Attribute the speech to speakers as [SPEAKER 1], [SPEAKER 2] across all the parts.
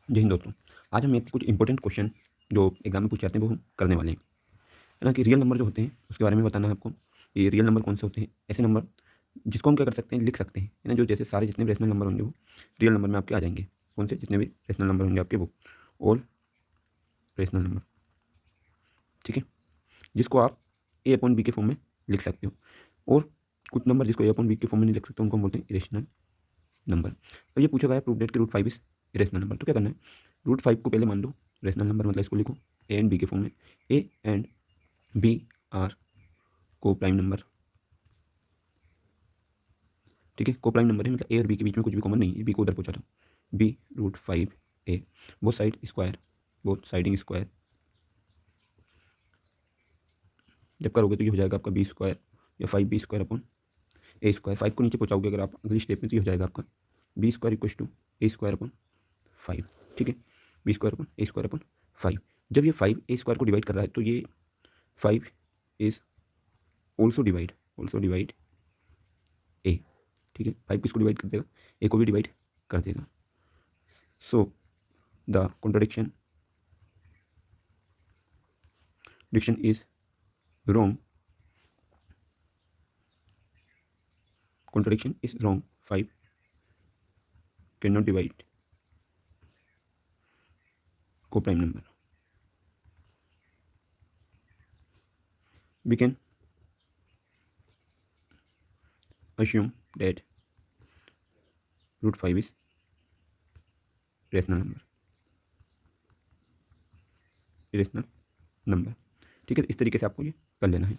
[SPEAKER 1] जय हिंद दोस्तों। आज हम एक कुछ इंपॉर्टेंट क्वेश्चन जो एग्जाम में पूछे जाते हैं वो हम करने वाले हैं। है ना कि रियल नंबर जो होते हैं उसके बारे में बताना है आपको। ये रियल नंबर कौन से होते हैं, ऐसे नंबर जिसको हम क्या कर सकते हैं, लिख सकते हैं। है ना, जो जैसे सारे जितने भी रेशनल नंबर होंगे वो रियल नंबर में आपके आ जाएंगे। कौन से जितने भी रेशनल नंबर होंगे आपके वो ऑल रेशनल नंबर। ठीक है, जिसको आप ए अपॉन बी के फॉर्म में लिख सकते हो। और कुछ नंबर जिसको ए अपॉन बी के फॉर्म में नहीं लिख सकते उनको हम बोलते हैं इरेशनल नंबर। अब ये पूछा गया है प्रूव दैट कि root five is irrational number. तो क्या करना है, रूट फाइव को पहले मान लो रेशनल नंबर, मतलब इसको लिखो ए एंड बी के फॉर्म में। ए एंड बी आर को प्राइम नंबर। ठीक है, को प्राइम नंबर है, मतलब ए और बी के बीच में कुछ भी कॉमन नहीं है, बी को उधर पहुंचा दो। B root five A, both side square, both siding square. जब करोगे तो ये हो जाएगा आपका बी स्क्वायर या five B square upon A square. Five को नीचे पहुंचाओगे अगर आप अगली स्टेप में तो ये हो जाएगा आपका B square equal to A square upon five. ठीक है, B square upon A square upon five. जब ये फाइव ए स्क्वायर को डिवाइड कर रहा है तो ये five is also divide A. ठीक है, फाइव किसको डिवाइड कर देगा, ए को भी डिवाइड कर देगा। So the contradiction is wrong. Contradiction is wrong. 5 cannot divide co-prime number. We can assume that root 5 is rational number. irrational number. ठीक है, इस तरीके से आपको ये कर लेना है।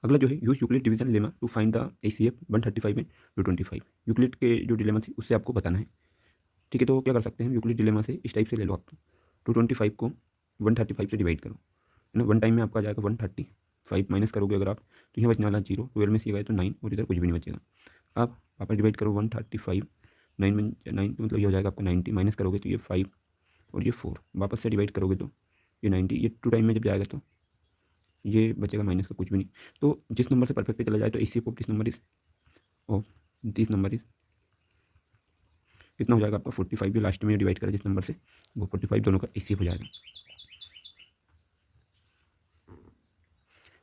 [SPEAKER 1] अगला जो है use Euclid division lemma to find the ACF 135 and 225। Euclid के जो डिलेमा थी उससे आपको बताना है। ठीक है, तो क्या कर सकते हैं, यूक्लिड डिलेमा से इस टाइप से ले लो आप। 225 को 135 से डिवाइड करो, है ना। वन टाइम में आपका आ जाएगा 135, माइनस करोगे अगर आप तो यहाँ बचने वाला 0, 12 में सी गए तो 9 और इधर कुछ भी नहीं बचेगा। आप वापस डिवाइड करो 135, 9 में 9 तो मतलब ये हो जाएगा आपका 90, माइनस करोगे तो ये 5 और ये 4, वापस से डिवाइड करोगे तो ये 90। ये टू टाइम में जब जाएगा तो ये बचेगा माइनस का कुछ भी नहीं। तो जिस नंबर से परफेक्ट पे चला जाए तो ACF of this number is कितना हो जाएगा आपका 45। जो लास्ट में डिवाइड करा जिस नंबर से वो 45 दोनों का ACF हो जाएगा।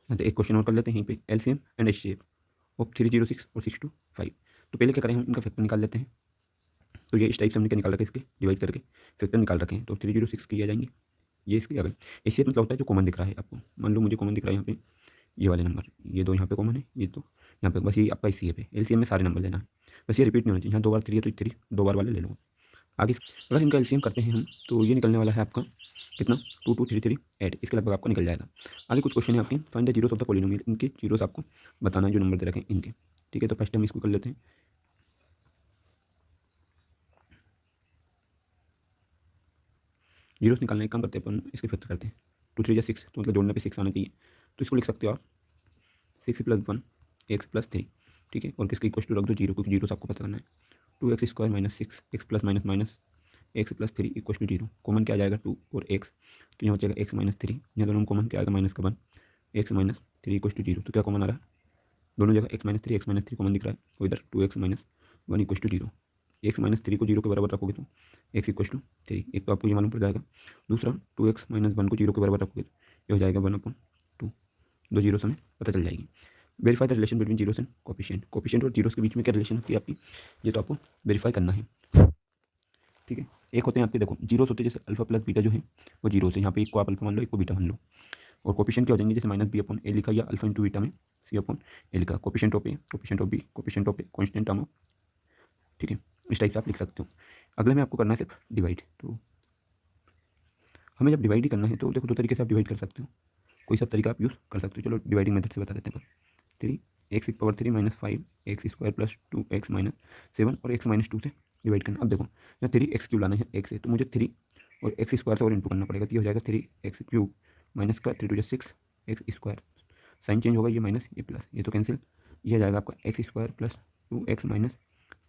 [SPEAKER 1] तो एक क्वेश्चन और कर लेते हैं यहीं पे, LCM एंड HCF ऑफ 306 और 625। तो पहले क्या करें, हम इनका फैक्टर निकाल लेते हैं। तो ये इस टाइप से हमने क्या निकाल रखे, इसके डिवाइड करके फैक्टर निकाल रखे हैं। तो 306 की आ जाएंगे, ये इसके अगर HCF मतलब होता है जो कॉमन दिख रहा है आपको। मान लो मुझे कॉमन दिख रहा है यहाँ पे ये वाले नंबर, ये दो यहाँ पे कॉमन है, ये तो यहाँ पे बस ये आपका HCF है। LCM में सारे नंबर लेना है, बस ये रिपीट नहीं होना चाहिए। यहाँ 2 बार 3 है तो 3 2 बार वाले ले लो। आगे अगर इनका LCM करते हैं हम तो ये निकलने वाला है आपका कितना, 2233 8, इसके लगभग आपको निकल जाएगा। आगे कुछ क्वेश्चन है आपके, find the zeros of the polynomial. इनके जीरोस आपको बताना है जो नंबर दे रखे हैं इनके। ठीक है, तो फर्स्ट हम इसको कर लेते हैं। जीरोस निकालने का काम करते हैं अपन, इसके फैक्टर करते हैं। 2 3 6, तो मतलब जोड़ने पे 6 आना चाहिए। तो इसको लिख सकते हो आप 6 + 1 x + 3। ठीक है, और किसके इक्वल टू रख दो 0, क्योंकि जीरोस आपको पता करना है। 2x square minus 6 x plus minus minus x plus 3 equal to 0। Common क्या आ जाएगा 2 और x, तो यहाँ बचेगा x - 3। यहाँ दोनों कॉमन क्या आएगा माइनस का 1, x - 3 इक्वल टू 0। तो क्या कॉमन आ रहा है, दोनों जगह x - 3 कॉमन दिख रहा है, और इधर 2x - 1 इक्वल टू 0। x - 3 को 0 के बराबर रखोगे तो x इक्वल टू 3, एक तो आपको ये मालूम पड़ जाएगा। दूसरा 2x - 1 को 0 के बराबर रखोगे तो ये हो जाएगा 1/2। दो जीरो हमें पता चल जाएगी। Verify the relation between zeros and coefficient. Coefficient और जीरोस के बीच में क्या रिलेशन होती है आपकी, ये तो आपको वेरीफाई करना है। ठीक है, एक होते हैं आपके, देखो जीरोस होते हैं जैसे अल्फा प्लस बीटा जो है वो जीरो है। यहाँ पे एक को आप अल्फा मान लो, एक को बीटा मान लो। और कोफिशिएंट क्या हो जाएंगे, जैसे -b/a लिखा या अल्फा इंटू बीटा में c/a लिखा। Coefficient of A, coefficient of B, coefficient of A constant term of. ठीक है, इस टाइप से आप लिख सकते हो। अगले में आपको करना है सिर्फ डिवाइड। तो हमें जब डिवाइड ही करना है तो देखो दो तरीके से आप डिवाइड कर सकते हो, कोई सब तरीका आप यूज़ कर सकते हो। चलो डिवाइडिंग मेथड से बता देते हैं। 3x³ - 5 x square plus 2x - 7 और x - 2 से डिवाइड करना। अब देखो यहाँ 3x क्यूब लाना है x से, तो मुझे 3 और x स्क्वायर से और इंटू करना पड़ेगा। तो ये हो जाएगा 3x³ माइनस का 3 × 6 एक्स स्क्वायर। साइन चेंज होगा, ये माइनस ये प्लस, ये तो कैंसिल। ये आ जाएगा आपका x स्क्वायर प्लस 2x -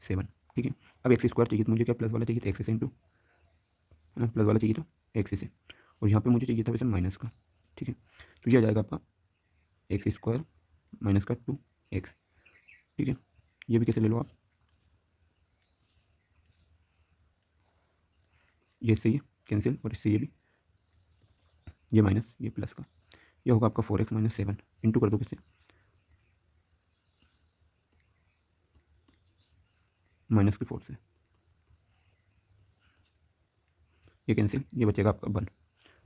[SPEAKER 1] 7। ठीक है, अब x स्क्वायर चाहिए तो मुझे क्या प्लस वाला चाहिए, तो एक्स से इंटू, है ना, प्लस वाला चाहिए तो एक्स से, और यहाँ पे मुझे चाहिए था वैसे माइनस का। ठीक है, तो ये आ जाएगा आपका एक्स स्क्वायर माइनस का 2x। ठीक है, ये भी कैसे ले लो आप, ये इससे ये कैंसिल और इससे ये भी, ये माइनस ये प्लस का, ये होगा आपका 4x माइनस 7 इंटू कर दो किससे, माइनस के 4 से, ये कैंसिल, ये बचेगा आपका 1।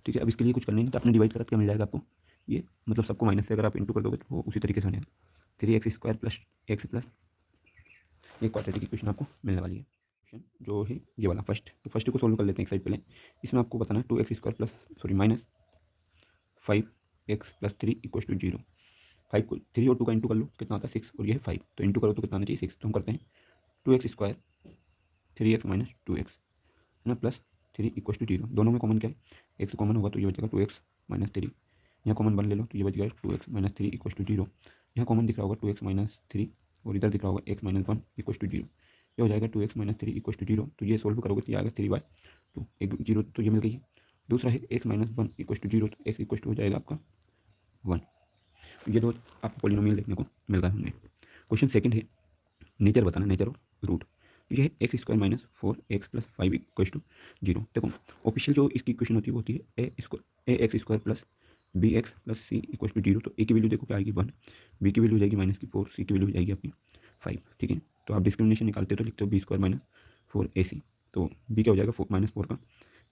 [SPEAKER 1] ठीक है, अब इसके लिए कुछ करना नहीं, तो आपने डिवाइड करा तो क्या मिल जाएगा आपको, ये मतलब सबको माइनस से अगर आप इंटू कर दोगे तो वो उसी तरीके से बनेगा 3x² प्लस एक्स प्लस, ये क्वाड्रेटिक इक्वेशन आपको मिलने वाली है। क्वेश्चन जो है ये वाला फर्स्ट, तो फर्स्ट को सोल्व कर लेते हैं एक साइड पहले। इसमें आपको बताना है 2x² plus sorry minus 5x+3 equal to 0। 5 को 3 और 2 का इंटू कर लो कितना आता है 6, और ये है 5, तो इंटू करो तो कितना आना चाहिए 6। तो हम करते हैं 2x² 3x माइनस 2x है ना, प्लस 3 इक्वल टू 0। दोनों में कॉमन क्या है, एक्स कॉमन होगा तो ये बचेगा 2x माइनस 3, यहाँ कॉमन 1 ले लो तो ये बच गया 2x माइनस 3 इक्वल टू 0। यहाँ कॉमन दिख रहा होगा 2x माइनस 3 और इधर दिख रहा होगा x माइनस 1 इक्वल टू 0। ये हो जाएगा 2x माइनस 3 इक्वल टू 0, तो ये सोल्व करोगे तो ये आएगा 3/2, एक 0 तो ये मिल गई है। दूसरा है x माइनस 1 इक्वल टू 0, तो x इक्वल टू हो जाएगा आपका 1। ये दो आपको पॉलिनोमियल देखने को मिल रहा है। क्वेश्चन सेकंड है, नेचर बताना, नेचर ऑफ रूट। ये है x² minus 4x plus 5 equal to 0। देखो ऑफिशियल जो इसकी इक्वेशन होती है वो होती है ax² plus bx plus C equal to 0। तो a की वैल्यू देखो क्या आएगी 1, b की वैल्यू हो जाएगी माइनस की 4, c की वैल्यू हो जाएगी आपकी 5। ठीक है, तो आप डिस्क्रिमिनेशन निकालते हो तो लिखते हो b² माइनस 4ac, तो b क्या हो जाएगा माइनस 4 का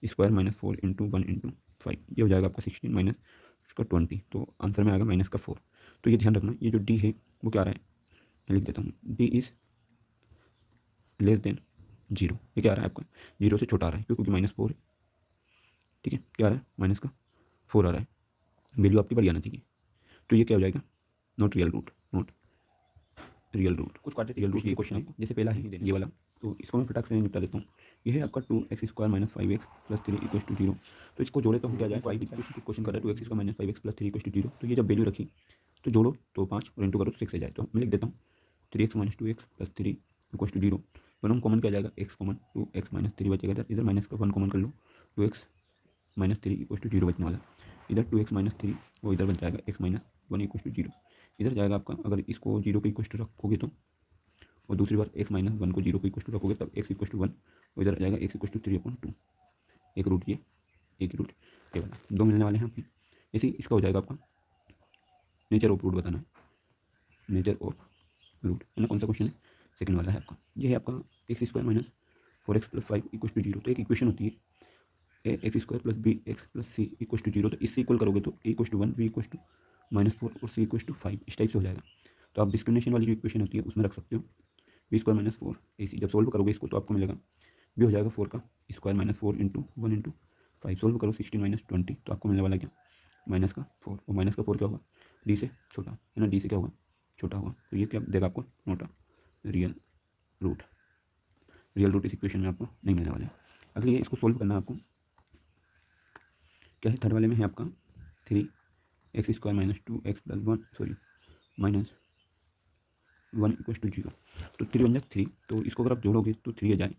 [SPEAKER 1] स्क्वायर माइनस 4 इंटू 1 इंटू 5, ये हो जाएगा आपका 16 माइनस उसका 20, तो आंसर में आएगा माइनस का 4। तो ये ध्यान रखना, ये जो d है वो क्या आ रहा है, मैं लिख देता हूँ d इज़ लेस देन 0। ये क्या आ रहा है आपका 0 से छोटा आ रहा है क्योंकि माइनस 4 है। ठीक है, क्या आ रहा है माइनस का 4 आ रहा है, वैल्यू आपकी बड़ी आना चाहिए। तो ये क्या हो जाएगा not real root, not real root. कुछ क्वाड्रेटिक रियल रूट ये क्वेश्चन आपको जैसे पहला है ये वाला, तो इसको मैं फटाक से निपटा देता हूँ। ये है आपका 2x² minus 5x plus 3 equal to 0। तो इसको जोड़े तो हम क्या जाए 5 क्वेश्चन कर रहा है 2x² minus 5x plus 3 equal to 0। तो ये जब वैल्यू रखी तो जोड़ो तो 5 और इंटू करो तो 6 से जाए, तो मैं लिख देता हूँ 3x minus 2x plus 3 equal to 0। दोनों में कॉमन क्या जाएगा x कॉमन, 2x माइनस 3 बचेगा, इधर माइनस का 1 कॉमन कर लो, 2x माइनस 3 इक्वल टू 0 बचने वाला। इधर 2x माइनस 3 वो इधर बच जाएगा x माइनस 1 इक्वल टू 0। इधर जाएगा आपका, अगर इसको 0 के इक्वल टू रखोगे तो, और दूसरी बार x माइनस 1 को 0 के इक्वल टू रखोगे तब x इक्वल टू 1, और इधर आ जाएगा x इक्वल टू 3/2। एक रूट ये, एक रूट ये वाला, दो मिलने वाले हैं आपके। ऐसे ही इसका हो जाएगा आपका नेचर ऑफ रूट बताना है, नेचर ऑफ रूट है ना। कौन सा क्वेश्चन है, सेकंड वाला है आपका। ये है आपका x² minus 4x plus 5 equal to 0। तो एक इक्वेशन होती है x² plus bx plus C equal to 0। तो इससे इक्वल करोगे तो a equal to 1, b equal to -4 और c इक्वल टू 5, इस टाइप से हो जाएगा। तो आप डिस्क्रिमिनेशन वाली जो इक्वेशन होती है उसमें रख सकते हो b² माइनस 4 ac। जब सोल्व करोगे इसको तो आपको मिलेगा b हो जाएगा 4 का square minus 4 into 1 into 5। Solve करो 16 माइनस 20, तो आपको मिलने वाला क्या माइनस का 4, और माइनस का 4 क्या होगा d से छोटा है ना, d से क्या होगा छोटा होगा। तो ये क्या देगा आपको not real root, real root इस इक्वेशन में आपको नहीं मिलने वाला है। अगली है इसको सोल्व करना है आपको, क्या है थर्ड वाले में है आपका 3x² minus 2x plus 1 sorry minus 1 equal to 0। तो 3 बन जाए 3, तो इसको अगर आप जोड़ोगे तो 3 आ जाए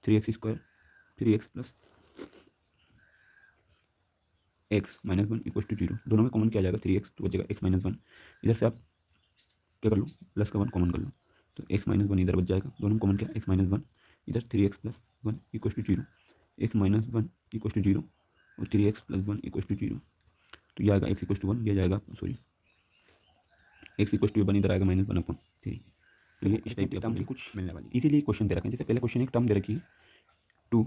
[SPEAKER 1] 3x² 3x plus x minus 1 equal to 0। दोनों में कॉमन क्या आ जाएगा 3x, तो बचेगा x माइनस 1। इधर से आप क्या कर लो प्लस का 1 कॉमन कर लो, तो x माइनस 1 इधर बच जाएगा। दोनों में कॉमन क्या x माइनस 1, इधर 3x plus 1 equal to 0, x minus 1 equal to 0 और 3x प्लस 1 इक्वल टू 0। तो ये आएगा x इक्वल टू 1, ये जाएगा सॉरी x इक्वल टू 1 इधर आएगा -1/3। तो ये इस टाइप की टर्म कुछ मिलने वाली। इसीलिए क्वेश्चन दे रखे हैं, जैसे पहले क्वेश्चन एक टर्म दे रखी है 2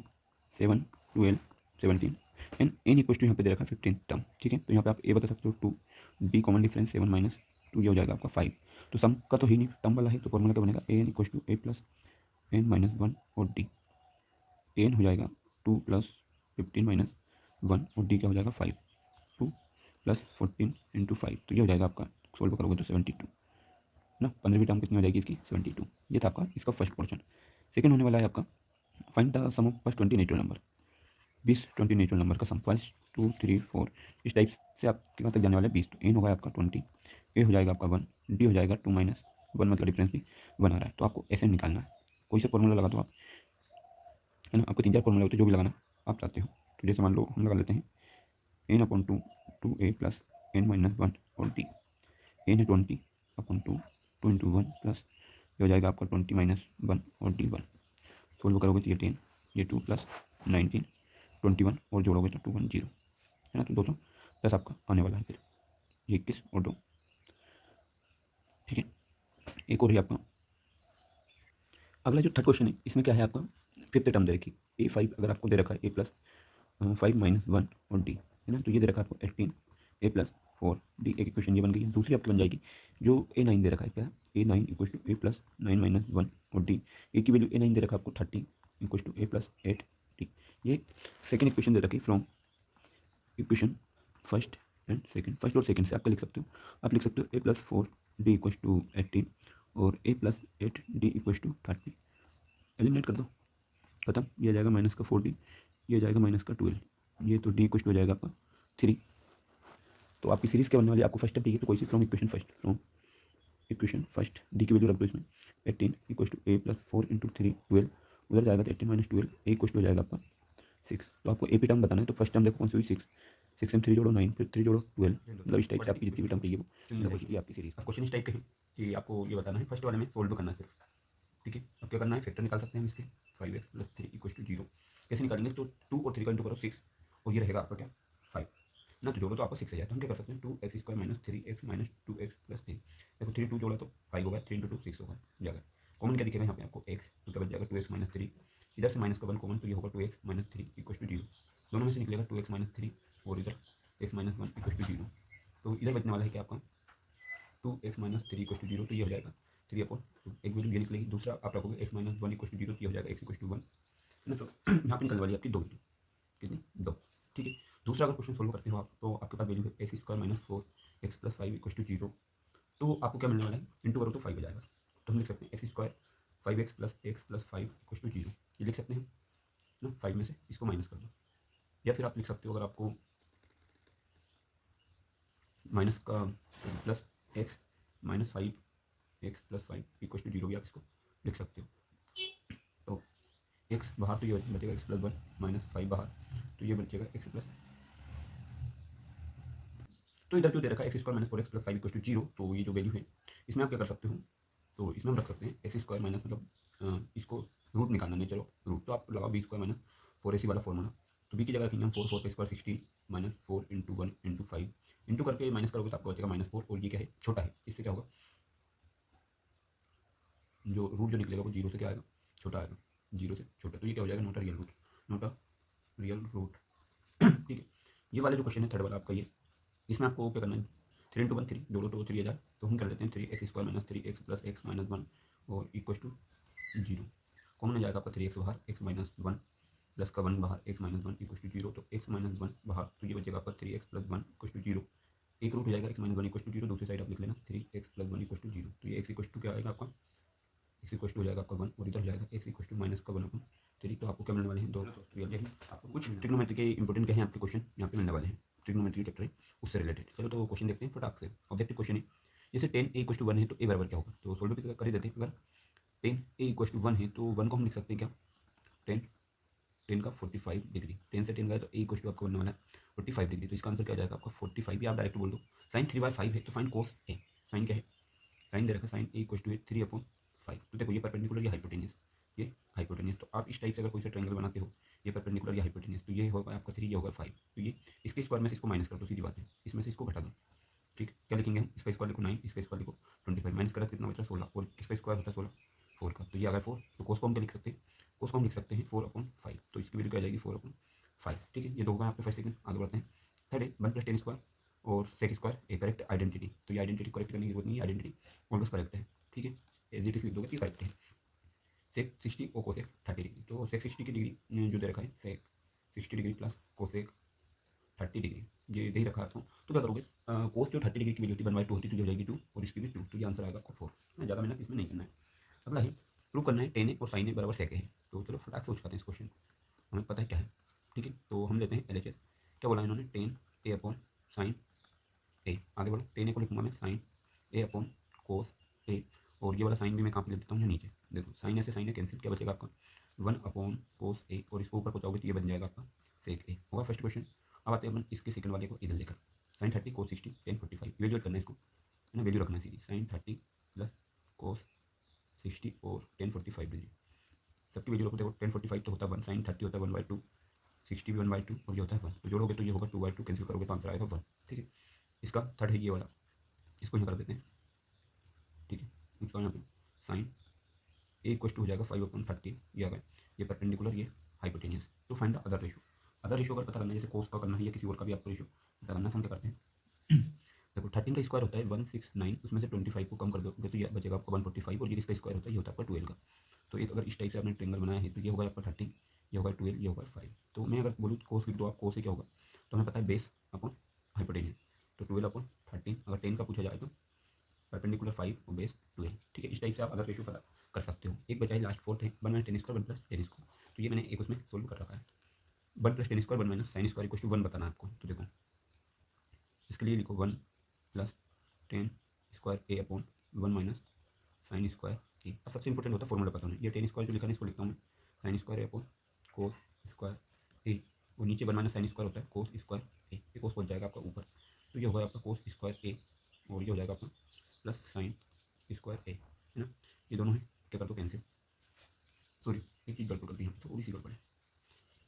[SPEAKER 1] 7 12 17 एंड n इक्वल टू यहाँ पे दे रखा है 15 टर्म। ठीक है, तो यहाँ पे आप a बता सकते हो 2, b कॉमन डिफरेंस 7 माइनस 2, ये हो जाएगा आपका 5। तो सम का तो ही नहीं, टर्म वाला है, तो फॉर्मूला क्या बनेगा an equal to a plus n minus 1 और d। an हो जाएगा 2 प्लस 15 माइनस 1 और d क्या हो जाएगा 5, 2 प्लस 14 इंटू 5। तो ये हो जाएगा आपका सोल्व करोगे तो 72 ना। 15वीं टर्म कितनी हो जाएगी इसकी 72। ये था आपका इसका फर्स्ट पोर्शन। सेकंड होने वाला है आपका find the sum of first 20 natural number, 20 20 natural number का सम 1 2 3 4, इस टाइप से आपके कहाँ तक जाने वाला है 20। तो एन होगा आपका 20, ए हो जाएगा आपका 1, डी हो जाएगा 2 माइनस 1, मतलब डिफरेंस भी 1 आ रहा है। तो आपको ऐसे निकालना है, कोई सा फॉर्मूला लगा दो आप, है ना। आपको 3-4 फॉर्मूला होते हैं जो भी लगाना आप चाहते हो। तो जैसे मान लो हम लगा लेते हैं n/2 2a plus n minus 1 और डी। एन है 20/2 2 इंटू 1 प्लस ये हो जाएगा आपका 20 माइनस 1 और डी 1। सोल्व करोगे तो ये 10, ये 2 प्लस 19 21 और जोड़ोगे तो 210 है ना। तो 210 आपका आने वाला है फिर, ये 21 और 2, ठीक है। एक और ही आपका अगला जो थर्ड क्वेश्चन है, इसमें क्या है आपका फिफ्थ टर्म दे रखी A5 अगर आपको दे रखा है A+5 - 1 और D है ना। तो ये दे रखा है आपको 18 A+4 D, एक इक्वेशन ये बन गई है। दूसरी आपकी बन जाएगी जो A9 दे रखा है, क्या है A9 = A+9 - 1 और D, ए की वैल्यू A9 दे रखा है आपको 30 = A+8D। ये सेकेंड इक्वेशन दे रखी from equation first and second, first और सेकेंड से आपका लिख सकते हो। आप लिख सकते हो A+4D = 18 और A+8D = 30। एलिमिनेट कर दो, खत्म। ये आ जाएगा -4D, ये आ जाएगा -12, ये तो D कुछ हो जाएगा आपका 3। तो आपकी सीरीज़ क्या बनने वाली है, आपको फर्स्ट स्टेप चाहिए तो कोई सी फ्रॉम इक्वेशन फर्स्ट D की वैल्यू रख दो इसमें 18 = A+4 × 3 12, उधर जाएगा तो 18 - 12 A कुछ हो जाएगा आपका 6। तो आपको AP टर्म बताना है, तो फर्स्ट टर्म देखो कौन सी हुई 6, 6 में 3 जोड़ो 9, फिर 3 जोड़ो 12, मतलब इस टाइप से आपकी जितनी भी टर्म चाहिए वो मिल जाएगी आपकी सीरीज़। अब क्वेश्चन इस टाइप के हैं कि आपको ये बताना है, फर्स्ट वाले में सोल्व करना है सिर्फ, ठीक है। अब क्या करना है, फैक्टर निकाल सकते हैं हम इसके 5x + 3 = 0। कैसे निकालेंगे, तो 2 और 3 का इंटू करो 6 और ये रहेगा आपका क्या 5 ना, तो जोड़ो तो आपको 6 आ जाए। तो हम क्या कर सकते हैं 2x² - 3x - 2x + 3, देखो 3 2 जोड़ा तो 5 होगा, 3 × 2 6 होगा जाएगा। कॉमन क्या दिखेगा यहाँ पे आपको x, तो क्या बच जाएगा 2x - 3, इधर से माइनस का 1 कॉमन, तो ये होगा 2x - 3 = 0। दोनों में से निकलेगा 2x - 3 और इधर x - 1 = 0। तो इधर बचने वाला है क्या आपका 2x - 3 = 0, तो ये हो जाएगा 3/2, एक वैल्यू ये निकलेगी। दूसरा आप रखोगे x - 1 = 0, तो ये हो जाएगा x = 1 ना। तो यहाँ पे निकलने वाली है आपकी 2 वैल्यू, कितनी 2, ठीक है। दूसरा अगर क्वेश्चन सोल्व करते हो आप, तो आपके पास वैल्यू है x² - 4x + 5 = 0। तो आपको क्या मिलने वाला है, इंटू करो तो 5 आ जाएगा। तो हम लिख सकते हैं x² 5x + x + 5 = 0, ये लिख सकते हैं ना। 5 में से इसको माइनस कर दो, या फिर आप लिख सकते हो अगर आपको माइनस का प्लस x - 5x + 5 = 0 भी आप इसको लिख सकते हो। तो x बाहर तो ये बचेगा x + 1 - 5 बाहर, तो ये बचेगा x+, तो इधर जो दे रखा है x² - 4x + 5 = 0, तो ये जो वैल्यू है इसमें आप क्या कर सकते हो, तो इसमें हम रख सकते हैं x² माइनस मतलब इसको रूट निकालना नहीं, चलो रूट तो आप लगाओ b² - 4ac वाला फॉर्मूला। तो b की जगह रखेंगे हम 4, 4 का स्क्वायर 16 - 4 × 1 × 5 इंटू करके माइनस करोगे तो आपको बचेगा -4, और ये क्या है छोटा है, इससे क्या होगा जो रूट जो निकलेगा वो 0 से क्या आएगा छोटा आएगा, 0 से छोटा, तो ये क्या हो जाएगा not a real root, not a real root, ठीक है। ये वाला जो क्वेश्चन है थर्ड वाला आपका, ये इसमें आपको क्या करना है 3 × 1 3 जोड़ो तो 3 आ जाए, तो हम कर लेते हैं 3x² - 3x + x - 1 और = 0। कॉमन हो जाएगा आपका 3x बाहर, x - 1 प्लस का 1 बाहर, x - 1 = 0, तो x - 1 बाहर, तो ये बचेगा आपका 3x + 1 = 0। एक रूट हो जाएगा x - 1 = 0, दूसरी साइड आप लिख लेना 3x + 1 = 0, तो ये x = क्या आएगा आपका x = हो जाएगा आपका 1 और इधर हो जाएगा x = -1/3। तो आपको क्या मिलने वाले हैं दो रियल। यही आपको कुछ ट्रिग्नोमेट्री के इंपॉर्टेंट के हैं आपके क्वेश्चन यहाँ पे मिलने वाले हैं, ट्रिग्नोमेट्री चैप्टर है उससे रिलेटेड। चलो तो क्वेश्चन देखते हैं फटाक से। ऑब्जेक्टिव क्वेश्चन है, जैसे 10a = 1 है तो a बराबर क्या होगा, तो सोल्व भी कर ही देते हैं। अगर 10a = 1 है तो 1 को हम लिख सकते हैं क्या 10, 10 का 45 डिग्री, 10 से 10 गए तो a = आपका बनने वाला है 45 डिग्री, तो इसका आंसर क्या आ जाएगा आपका 45। या आप डायरेक्ट बोल दो साइन 3/5 है तो फाइन कोस a, साइन क्या है साइन दे रखा है, साइन a = 3/5। तो देखो ये परपेंडिकुलर, ये हाइपोटेन्यूस, ये हाइपोटेन्यूस। तो आप इस टाइप से अगर कोई सा ट्रायंगल बनाते हो, ये परपेंडिकुलर ये हाइपोटेन्यूस, तो ये होगा आपका 3, ये होगा 5, तो ये इसके स्क्वायर में से इसको माइनस कर दो, सीधी बात है, इसमें से इसको घटा दो, ठीक। क्या लिखेंगे हम, इसका स्क्वायर लिखो 9, इसका स्क्वायर लिखो 25, माइनस करा कितना बचा 16, और किसका स्क्वायर होता है 16 4 का, तो ये आ गया 4। तो कोस को हम क्या लिख सकते हैं, कोस को हम लिख सकते हैं 4/5, तो इसकी वैल्यू क्या आ जाएगी 4/5, ठीक है। ये दो होगा आपके फर्स्ट सेकंड। आगे बढ़ते हैं थर्ड है 1 + 10² और sec² ए करेक्ट आइडेंटिटी, तो ये आइडेंटिटी करेक्ट करने की जरूरत नहीं है, आइडेंटिटी ऑलवेज करेक्ट है, ठीक है। एज इट इज लिख दोगे तो करेक्ट है। सेक 60 और कोसेक 30 डिग्री, तो सेक 60 की डिग्री जो दे रखा है सेक 60 डिग्री प्लस कोसेक 30 डिग्री, ये दे ही रखा है आपको। तो क्या करोगे कोस जो 30 डिग्री की वैल्यू होती है 1/2 होती है, तो ये हो जाएगी 2 और इसकी भी 2, तो ये आंसर आएगा आपका 4। ज़्यादा मेहनत इसमें नहीं करना है। अगला है प्रूव करना है tan a और sin a बराबर sec a है, तो चलो फटाक से उठाते हैं इस क्वेश्चन, हमें पता है क्या है, ठीक है। तो हम लेते हैं LHS। क्या बोला इन्होंने tan a/sin a, आगे बढ़ो tan a को लिखूंगा मैं sin a/cos a, और ये वाला साइन भी मैं कहाँ पे लिख देता हूँ यहाँ नीचे, देखो साइन ए से साइन ए कैंसिल, क्या बचेगा आपका 1/cos a, और इसको ऊपर पहुँचाओगे तो ये बन जाएगा आपका sec a, होगा फर्स्ट क्वेश्चन। अब आते हैं अपन इसके सेकंड वाले को इधर लेकर, sin 30 cos 60 tan 45, इवेल्युएट करना है इसको, है ना, वैल्यू रखना है सीधी, sin 30 प्लस cos 60 और tan 45 डिग्री, सबकी वैल्यू रखो। देखो tan 45 तो होता है 1, sin 30 होता है 1/2, 60 भी 1/2 और ये होता है 1, तो जोड़ोगे तो ये होगा 2/2, कैंसिल करोगे तो आंसर आएगा 1। ठीक है, इसका थर्ड है ये वाला, इसको यहाँ कर देते हैं। ठीक है, इसका यहाँ पे साइन ए इक्वल टू हो जाएगा 5/30, ये आ गया, ये परपेंडिकुलर, ये hypotenuse. To find the other ratio, other ratio अगर पता करना है, जैसे कोस का करना है या किसी और का भी आपको रेशो पता करना है, तो हम क्या करते हैं देखो 13 का स्क्वायर होता है 169, उसमें से 25 को कम कर दोगे तो ये बचेगा आपका 145, और ये किसका स्क्वायर होता है, ये होता है आपका 12 का। तो एक अगर इस टाइप से आपने ट्रेंगल बनाया है तो ये होगा आपका 13, ये होगा 12, ये होगा 5। तो मैं अगर बोलूँ कोस लिख दो आप, कोस से क्या होगा, तो हमें पता है बेस अपॉन हाइपोटेनियस, तो 12/13, अगर 10 का पूछा जाए तो परपेंडिकुलर 5 और बेस 12। ठीक है, इस टाइप से आप अदर रेशो पता कर सकते हो। एक बचा है लास्ट फोर्थ है 1 - 10² 1 + 10², तो ये मैंने एक उसमें सोल्व कर रखा है। 1 + 10² 1 - sin² = 1 बताना है आपको। तो देखो इसके लिए लिखो 1 + 10² A/1 - sin² A। अब सबसे इंपॉर्टेंट होता है फॉर्मूला पता होना। ये 10² जो लिखा है इसको लिखता हूँ मैं sin² A/cos² A, और नीचे 1 - sin² होता है cos² A, ये cos पहुँच जाएगा आपका ऊपर, तो ये होगा आपका cos² A, और ये हो जाएगा आपका प्लस sin² A, है ना। ये दोनों है, क्या कर दो कैंसिल। सॉरी, एक चीज़ गड़बड़ कर दी यहाँ पे, थोड़ी सी गड़बड़ है।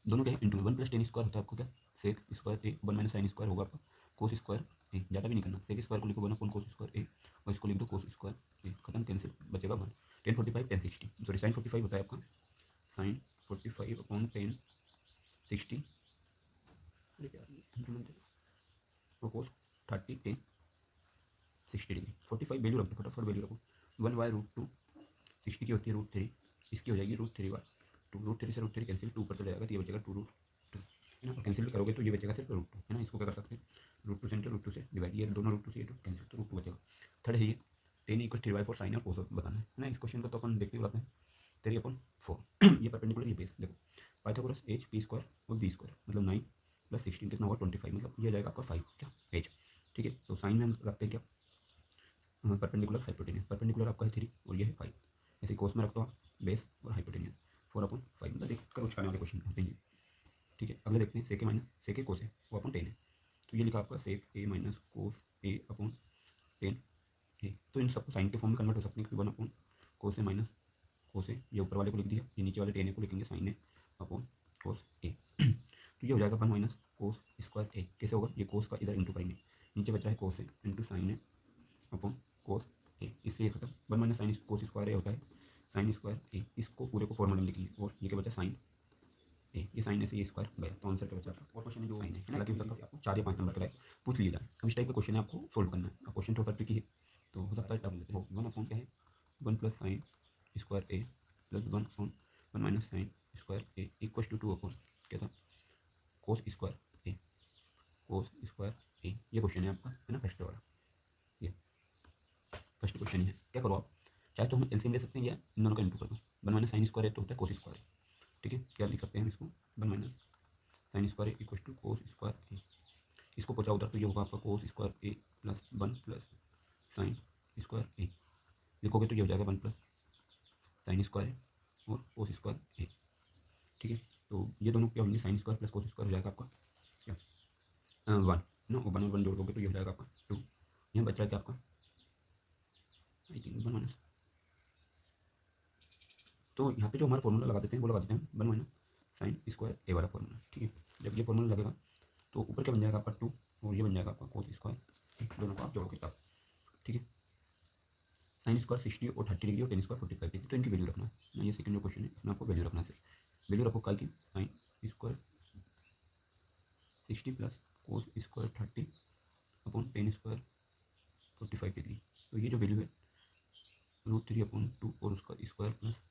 [SPEAKER 1] दोनों क्या है इंटू में, 1 + 10² होता है आपको क्या, sec² A, 1 - sin² होगा आपका cos² A, ज़्यादा भी नहीं करना, sec² को लिखो 1/cos² A, और इसको लिख दो cos² A, खत्म, कैंसिल, बचेगा 1। 1045 1060, सॉरी sin 45 होता है आपका sin 45/10 60, और cos 30 10 60 डिग्री। 45 वैल्यू रखो, फटाफट वैल्यू रखो, 1/√2, 60 की होती है √3, इसकी हो जाएगी √3/2, √3 से √3 कैंसिल, 2 ऊपर चला जाएगा तो ये बचेगा 2√2, है ना। और कैंसिल करोगे तो ये बचेगा सिर्फ √2, है ना। इसको क्या कर सकते हैं, √2 से √2 से डिवाइड, ये दोनों √2 से ये कैंसिल, तो √2 बचेगा। थर्ड है ये 10 = 3/4 साइन और कोस बताना है ना। इस क्वेश्चन को तो अपन देखते हुए आते हैं। 3/4 ये परपेंडिकुलर, ये बेस देखो, पाइथागोरस h p² और b² मतलब 9 + 16 कितना होगा 25, मतलब ये जाएगा आपका 5 क्या h। ठीक है, तो साइन में हम रखते हैं क्या, परपेंडिकुलर हाइपोटेनियस, परपेंडिकुलर आपका है 3 और ये है 5, ऐसे कोस में रखते हो आप बेस और हाइपोटेनियस 4/5, मतलब देख कर उछाने वाले क्वेश्चन होते हैं। ठीक है, अगले देखते हैं सेक ए - सेक ए कोस ए वो अपन 10 है, तो ये लिखा आपका सेक ए - कोस A/10 है। तो इन सबको साइन के फॉर्म में कन्वर्ट हो सकते हैं कि 1/कोस ए - कोस ए, ये ऊपर वाले को लिख दिया, ये नीचे वाले 10 को लिखेंगे साइन A/कोस ए। तो ये हो जाएगा 1 - कोस² A, कैसे होगा, ये कोस का इधर इंटू करेंगे, नीचे बच रहा है कोस ए इंटू साइन A/कोस ए, इससे ये खत्म। 1 - sin cos² A होता है sin² A, इसको पूरे को फॉर्मूला में लिखेंगे, और ये क्या बचा साइन ए, ये साइन ए से ये स्क्वायर गया, तो आंसर क्या बचा आपका। और क्वेश्चन है जो साइन है, हालांकि हो सकता है आपको 4 या 5 नंबर का पूछ लिया जाए। अब इस टाइप का क्वेश्चन है आपको सोल्व करना है, अब क्वेश्चन थोड़ा ट्रिकी है, तो हो सकता है टफ लेते हो। 1 क्या है 1 + sin² A plus 1 sin² A equal to 2 क्या था cos² A, cos² A, ये क्वेश्चन है आपका, है ना, फर्स्ट वाला। ये फर्स्ट क्वेश्चन है, क्या करो आप, चाहे तो हम एलसीएम ले सकते हैं या इन दोनों का इंटू कर दो। 1 - sin² A तो होता है cos², ठीक है, क्या लिख सकते हैं हम इसको, 1 - sin² A equal to cos² A, इसको पहुँचा उधर तो ये होगा आपका cos² A plus 1 + sin² A, लिखोगे तो ये हो जाएगा 1 + sin² A और cos² A। ठीक है, तो ये दोनों क्या होंगे, sin² प्लस cos² हो जाएगा आपका क्या 1 ना, 1 और 1 जोड़ दोगे तो ये हो जाएगा आपका 2। यहाँ बच रहा है क्या आपका, आई थिंक 1 - तो यहाँ पे जो हमारा फॉर्मूला लगा देते हैं वो लगा देते हैं 1 - sin² A वाला फॉर्मूला। ठीक है, जब ये फॉर्मूला लगेगा तो ऊपर क्या बन जाएगा आपका 2, और ये बन जाएगा आपका cos², दोनों को आप जोड़ोगे तब। ठीक है, sin² 60 और 30 डिग्री और 10² 45 डिग्री, तो इनकी वैल्यू रखना है। ये सेकंड जो क्वेश्चन है इसमें आपको वैल्यू रखना है, सिर्फ वैल्यू रखो काय की, sin² 60 प्लस cos² 30/10² 45 डिग्री, तो ये जो वैल्यू है √3/2 और उसका स्क्वायर प्लस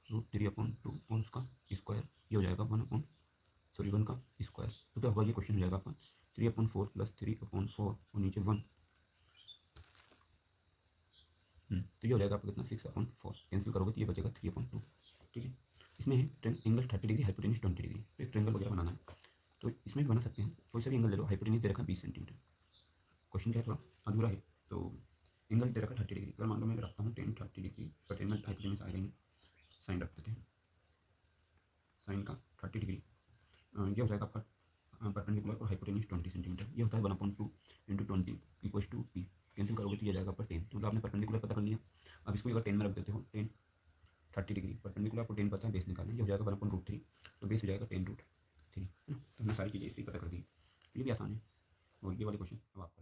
[SPEAKER 1] √3/2 और उसका स्क्वायर, ये हो जाएगा 1 का स्क्वायर, तो क्या होगा, ये क्वेश्चन हो जाएगा आपका 3/4 प्लस 3/4 और नीचे 1, तो ये हो जाएगा आपका कितना 6/4, कैंसिल करोगे तो ये बचेगा 3/2। ठीक है, इसमें है एंगल 30 डिग्री, हाइपोटेन्यूज 20 डिग्री, तो एक ट्रेंगल वगैरह बनाना है, तो इसमें भी बना सकते हैं, कोई सा भी एंगल ले लो। हाइपोटेन्यूज दे रखा है 20 सेंटीमीटर, क्वेश्चन क्या है थोड़ा अधूरा है, तो एंगल दे रखा है 30 डिग्री, अगर मान लो मैं रखता हूँ 10 30 डिग्री, बट एंगल हाइपोटेन्यूज आएगा नहीं, साइन रख देते हैं, साइन का 30 डिग्री, ये हो जाएगा आपका परपेंडिकुलर और हाइपोटेन्यूज 20 सेंटीमीटर, ये होता है 1/2 into 20 equal to P, cancel करोगे तो ये जाएगा आपका 10, तो मतलब आपने परपेंडिकुलर पता कर लिया। अब इसको अगर 10 में रख देते हो 10 30 डिग्री, परपेंडिकुलर आपको 10 पता है, बेस निकालना, ये हो जाएगा 1/√3, तो बेस हो जाएगा 10√3, है हमने सारी चीज़ें इससे पता कर दी। तो ये भी आसान है। और ये वाले क्वेश्चन अब आप